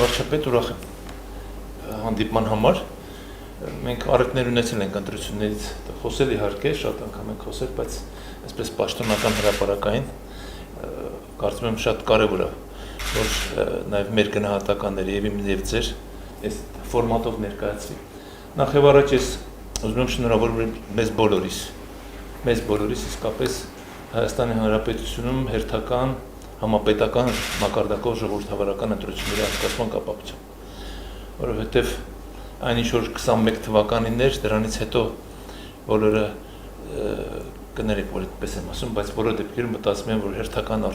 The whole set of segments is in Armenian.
վարչապետ, ուրախ եմ հանդիպման համար։ Մենք առիթներ ունեցել ենք ընտրություններից խոսել, իհարկե, շատ անգամ ենք խոսել, բայց այսպես պաշտոնական հրապարակային կարծում եմ շատ կարևոր է, որ նաև մեր գնահատականները եւ իմ եւ ձեր այս ֆորմատով ներկայացվի։ Նախ եւ առաջ ես ուզում եմ շնորհավորել մեզ բոլորիս իսկապես Հայաստանի Հանրապետությունում հերթական համապետական մակարդակով ժողովրդավարական ընտրությունների անցկացման կապակցությամբ, որովհետև այն ինչ որ 21 թվականին էր, դրանից հետո բոլորը կներեք, որ այդպես եմ ասում, բայց բոլոր դեպքերում մտածում եմ, որ հերթական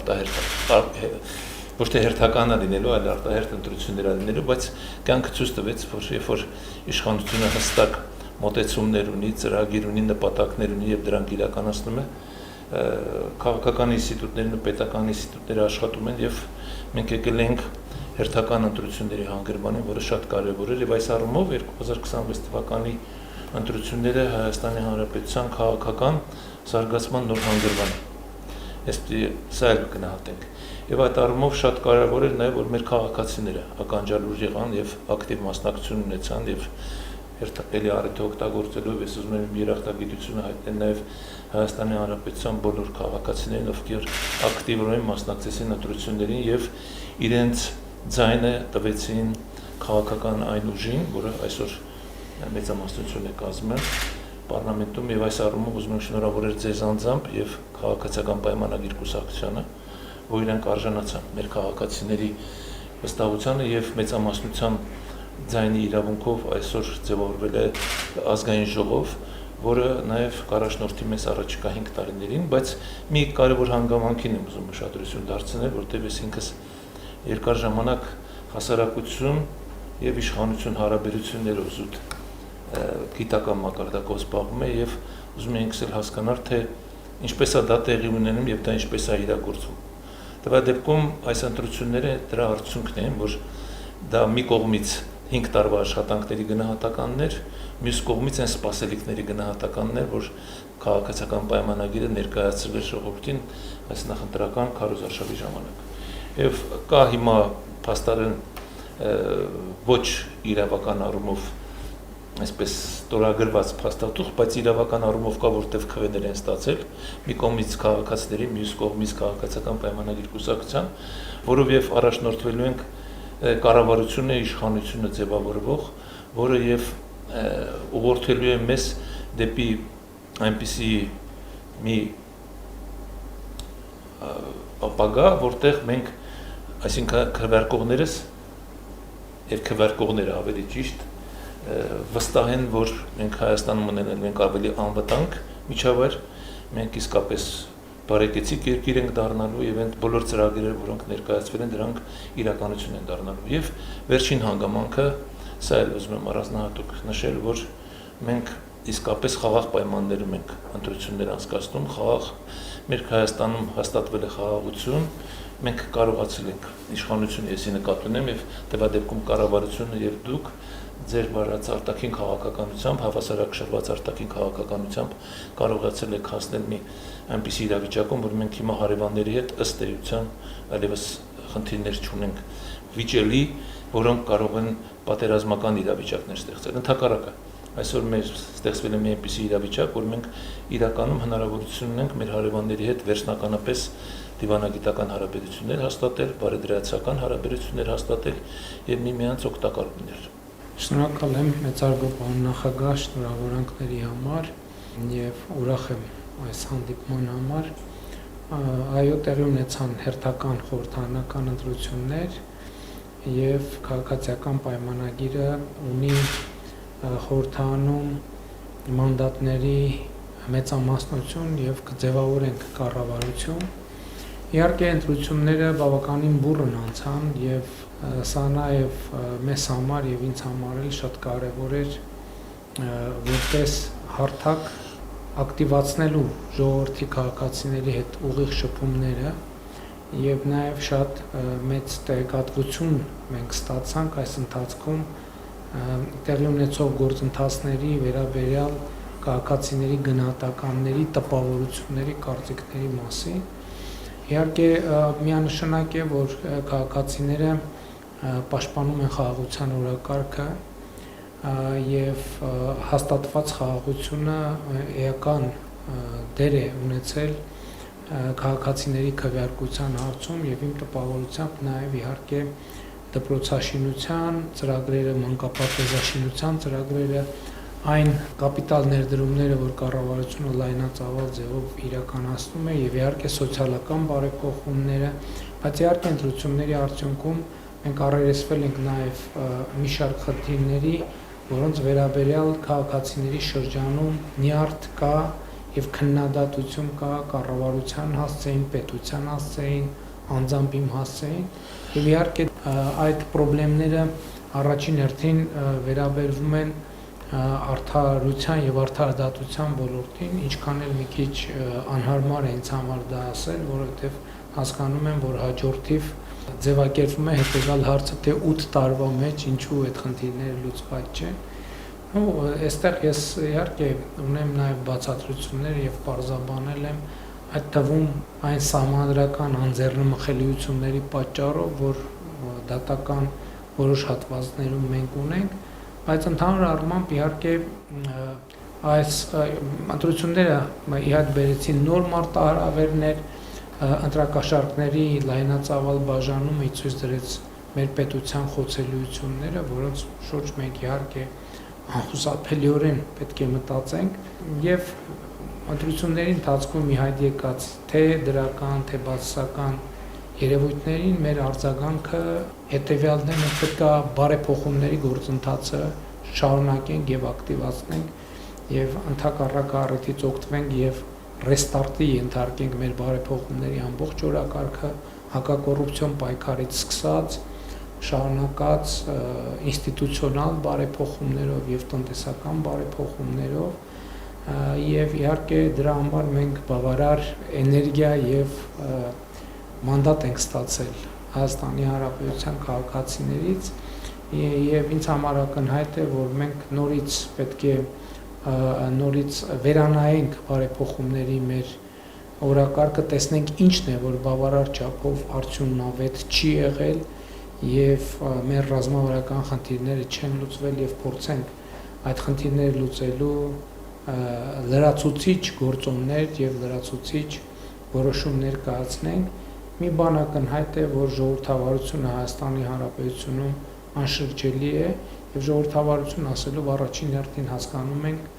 ոչ թե հերթական է լինելու, այլ արտահերթ ընտրություններ է լինելու, բայց կյանքը ցույց տվեց, որ երբ որ իշխանությունը հստակ մոտեցումներ ունի, ծրագիր ունի, նպատակներ ունի եւ դրանք իրականացնում է, քաղաքական ինստիտուտներն ու պետական ինստիտուտները աշխատում են եւ մենք եկել ենք հերթական ընտրությունների հանգրվանին, որը շատ կարեւոր էր եւ այս առումով 2026 թվականի ընտրությունները Հայաստանի Հանրապետության քաղաքական զարգացման նոր հանգրվան է։ Սա էլ կգնահատենք։ Եվ այդ առումով շատ կարևոր էր նաեւ որ մեր քաղաքացիները ականջալուր եղան եւ ակտիվ մասնակցություն ունեցան եւ հերթապելի առիթը օգտագործելով ես ուզում եմ երախտագիտությունը հայտնել նաեւ Հայաստանի Հանրապետության բոլոր քաղաքացիներին, ովքեր ակտիվորեն մասնակցեցին ընտրություններին եւ իրենց ձայնը տվեցին քաղաքական այն ուժին, որը այսօր մեծամասնություն է կազմում պարլամենտում եւ այս առումով ուզում եմ շնորհավորել ձեզ անձամբ եւ քաղաքացիական պայմանագիր կուսակցությանը, որ իրենք արժանացան մեր քաղաքացիների վստահությանը եւ մեծամասնության ձայնի իրավունքով այսօր ձևավորվել է ազգային ժողով, որը նաև կառաջնորդի մեզ առաջիկա 5 տարիներին, բայց մի կարևոր հանգամանքին եմ ուզում ուշադրություն դարձնել, որտեղ ես ինքս երկար ժամանակ հասարակություն եւ իշխանություն հարաբերություններով զուտ գիտական մակարդակով զբաղվում եմ եւ ուզում եմ ինքս էլ հասկանալ, թե ինչպես է դա տեղի ունենում եւ դա ինչպես է իրագործվում։ Դա դեպքում այս ընտրությունները դրա արդյունքն են, որ դա մի կողմից 5 տարվա աշխատանքների գնահատականներ, մյուս կողմից այն սպասելիքների գնահատականներ, որ քաղաքացիական պայմանագիրը ներկայացրել է ժողովրդին այս նախընտրական քարոզարշավի ժամանակ։ Եվ կա հիմա փաստորեն ոչ իրավական առումով այսպես ստորագրված փաստաթուղթ, բայց իրավական առումով կա որտեղ քվեներ են ստացել մի կողմից քաղաքացիների, մյուս կողմից քաղաքացիական պայմանագիր կուսակցության, որով եւ առաջնորդվելու ենք կառավարությունը, իշխանությունը ձևավորվող, որը եւ ուղղորդելու է մեզ դեպի այնպիսի մի ապագա, որտեղ մենք, այսինքն քվեարկողներս եւ քվեարկողները ավելի ճիշտ վստահ են, որ մենք Հայաստանում ունենալու ենք ավելի անվտանգ միջավայր, մենք իսկապես բարեկեցիկ երկիր ենք դառնալու եւ այն բոլոր ծրագրերը, որոնք ներկայացվել են, դրանք իրականություն են դառնալու։ Եվ վերջին հանգամանքը, սա էլ ուզում եմ առանձնահատուկ նշել, որ մենք իսկապես խաղաղ պայմաններում ենք ընտրություններ անցկացնում, խաղաղ մեր Հայաստանում հաստատվել է խաղաղություն, մենք կարողացել ենք իշխանությունը եսի նկատի ունեմ եւ դեպա դեպքում կառավարությունը եւ դուք ձեր վարած արտաքին քաղաքականությամբ, հավասարակշռված արտաքին քաղաքականությամբ կարողացել եք հասնել մի այնպիսի իրավիճակում, որ մենք հիմա հարևանների հետ ըստ էության այլևս խնդիրներ չունենք վիճելի, որոնք կարող են պատերազմական իրավիճակներ ստեղծել։ Ընդհակառակը, այսօր մեր ստեղծվել է մի այնպիսի իրավիճակ, որ մենք իրականում հնարավորություն ունենք մեր հարևանների հետ վերջնականապես դիվանագիտական հարաբերություններ հաստատել, բարեդրացական հարաբերություններ հաստատել եւ միմյանց օգտակար լինել։ Շնորհակալ եմ մեծարգո պարոն նախագահ շնորհավորանքների համար եւ ուրախ եմ այս հանդիպման համար։ Այո, տեղի ունեցան հերթական խորհրդարանական ընտրություններ եւ քաղաքացիական պայմանագիրը ունի խորհրդարանում մանդատների մեծամասնություն եւ կձևավորենք կառավարություն։ Իհարկե ընտրությունները բավականին բուռն անցան եւ սա նաեւ մեզ համար եւ ինձ համար էլ շատ կարեւոր էր որպես հարթակ ակտիվացնելու ժողովրդի քաղաքացիների հետ ուղիղ շփումները եւ նաեւ շատ մեծ տեղեկատվություն մենք ստացանք այս ընթացքում տեղի ունեցող գործընթացների վերաբերյալ քաղաքացիների գնահատականների, տպավորությունների, կարծիքների մասին։ Իհարկե միանշանակ է, որ քաղաքացիները պաշտպանում են խաղաղության օրակարգը եւ հաստատված խաղաղությունը էական դեր է ունեցել քաղաքացիների քվեարկության հարցում եւ իմ տպավորությամբ նաեւ իհարկե դպրոցաշինության ծրագրերը, մանկապարտեզաշինության ծրագրերը, այն կապիտալ ներդրումները, որ կառավարությունը լայնածավալ ձևով իրականացնում է եւ իհարկե սոցիալական բարեփոխումները, բայց իհարկե ընտրությունների արդյունքում մենք առերեսվել ենք նաեւ մի շարք խնդիրների, որոնց վերաբերյալ քաղաքացիների շրջանում նյարդ կա եւ քննադատություն կա կառավարության հասցեին, պետության հասցեին, անձամբ իմ հասցեին եւ իհարկե այդ խնդիրները առաջին հերթին վերաբերվում են արդարության եւ արդարադատության ոլորտին, ինչքան էլ մի քիչ անհարմար է ինձ համար դա ասել, որովհետեւ հասկանում եմ, որ հաջորդիվ ձևակերպվում է հետեւյալ հարցը, թե 8 տարվա մեջ ինչու այդ խնդիրները լուծված չեն։ Այստեղ ես իհարկե ունեմ նաև բացատրություններ եւ պարզաբանել եմ այդ թվում այն սահմանադրական անձեռնմխելիությունների պատճառով, որ դատական որոշ հատվածներում մենք ունենք, բայց ընդհանուր առմամբ իհարկե այս ընտրությունները իհարկե բերեցին նոր մարտահրավերներ, ընտրակաշառքների լայնածավալ բաժանումը ցույց դրեց մեր պետության խոցելիությունները, որոնց շուրջ մենք իհարկե անխուսափելիորեն պետք է մտածենք եւ ընտրությունների ընթացքում իհայտ եկած թե դրական, թե բացասական երևույթներին մեր արձագանքը հետեւյալն է, մենք պետք է բարեփոխումների գործընթացը շարունակենք եւ ակտիվացնենք եւ ընդհակառակը առիթից օգտվենք եւ ռեստարտի ենթարկենք մեր բարեփոխումների ամբողջ օրակարգը հակակոռուպցիոն պայքարից սկսած շարունակած ինստիտուցիոնալ բարեփոխումներով եւ տնտեսական բարեփոխումներով եւ իհարկե դրա համար մենք բավարար էներգիա եւ մանդատ ենք ստացել Հայաստանի Հանրապետության քաղաքացիներից եւ ինձ համար ակնհայտ է, որ մենք նորից պետք է վերանայենք բարեփոխումների մեր օրակարգը, տեսնենք ինչն է, որ բավարար չափով արդյունավետ չի եղել եւ մեր ռազմավարական խնդիրները չեն լուծվել եւ փորձենք այդ խնդիրները լուծելու լրացուցիչ գործոններ եւ լրացուցիչ որոշումներ կայացնենք։ Մի բան ակնհայտ է, որ ժողովրդավարությունը Հայաստանի Հանրապետությունում անշրջելի է եւ ժողովրդավարություն ասելով առաջին հերթին հասկանում ենք,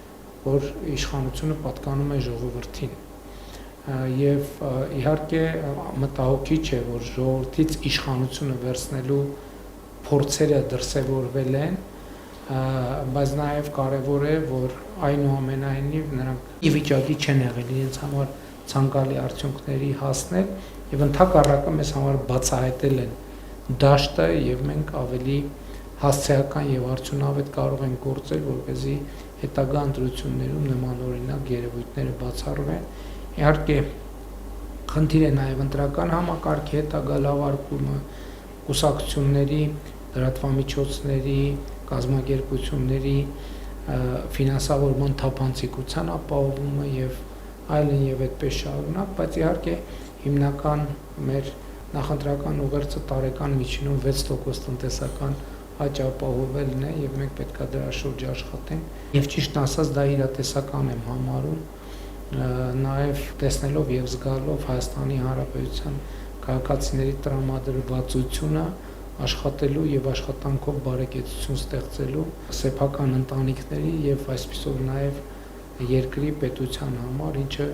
որ իշխանությունը պատկանում է ժողովրդին եւ իհարկե մտահոգիչ է, որ ժողովրդից իշխանությունը վերցնելու փորձերը դրսևորվել են, բայց նաեւ կարեւոր է, որ այնուամենայնիվ նրանք ի վիճակի չեն եղել իրենց համար ցանկալի արդյունքների հասնել եւ ընդհակառակը մեզ համար բացահայտել են դաշտը եւ մենք ավելի հասցեական եւ արդյունավետ կարող ենք գործել, որպեսզի հետագա ընտրություններում նմանօրինակ երևույթները բացառվեն։ Իհարկե խնդիր է նաեւ ընտրական համակարգի հետագա լավարկումը, կուսակցությունների, լրատվամիջոցների, կազմակերպությունների ֆինանսավորման թափանցիկության ապահովումը եւ այլն եւ այդպես շարունակ, բայց իհարկե հիմնական մեր նախընտրական ուղերձը տարեկան միջինում 6% տնտեսական աճ ապահովելն է եւ մենք պետք է դրա շուրջ աշխատենք եւ ճիշտ ասած դա իրատեսական եմ համարում նաեւ տեսնելով եւ զգալով Հայաստանի Հանրապետության քաղաքացիների տրամադրվածությունը աշխատելու եւ աշխատանքով բարեկեցություն ստեղծելու սեփական ընտանիքների եւ այսպիսով նաեւ երկրի պետության համար, ինչը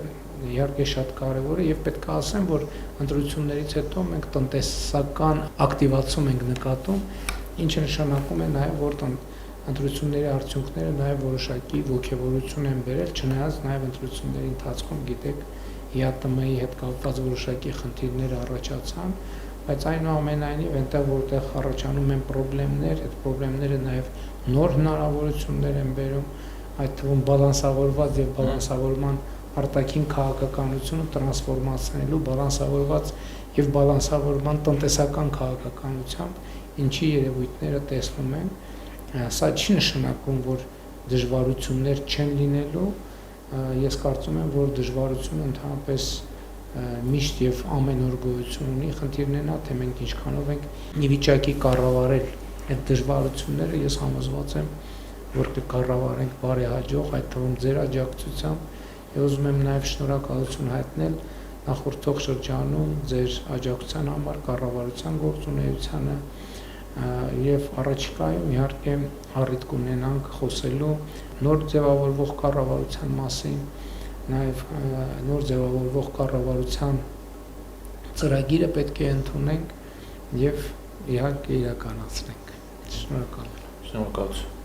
իհարկե շատ կարևոր է եւ պետք է ասեմ, որ ընտրություններից հետո մենք տնտեսական ակտիվացում ենք նկատում, ինչը նշանակում է նաեւ, որ ընտրությունների արդյունքները նաեւ որոշակի ողջավորություն են բերել, չնայած նաեւ ընտրությունների ընթացքում գիտեք ԵԱՏՄ-ի հետ կապված որոշակի խնդիրներ առաջացան, բայց այնուամենայնիվ այնտեղ որտեղ առաջանում են խնդիրներ, այդ խնդիրները նաեւ նոր հնարավորություններ են բերում, այդ թվում բալանսավորված եւ բալանսավորման արտաքին քաղաքականությունը տրանսֆորմացնելու բալանսավորված եւ բալանսավորման տնտեսական քաղաքականությամբ, ինչի երևույթները տեսնում են, սա չի նշանակում, որ դժվարություններ չեն լինելու, ես կարծում եմ, որ դժվարությունը ընդհանրապես միշտ եւ ամեն օր գոյություն ունի, խնդիրն է նա, թե մենք ինչքանով ենք ի վիճակի կառավարել այդ դժվարությունները, ես համոզված եմ, որ կկառավարենք բարեհաջող, այդ թվում ձեր աջակցությամբ, եւ ուզում եմ նաեւ շնորհակալություն հայտնել նախորդող շրջանում ձեր աջակցության համար կառավարության գործունեությանը եւ առաջիկայում իհարկե առիթ կունենանք խոսելու նոր ձևավորվող կառավարության մասին, նաեւ նոր ձևավորվող կառավարության ծրագիրը պետք է ընդունենք եւ իհարկե իրականացնենք։ Շնորհակալ եմ։ Շնորհակալություն։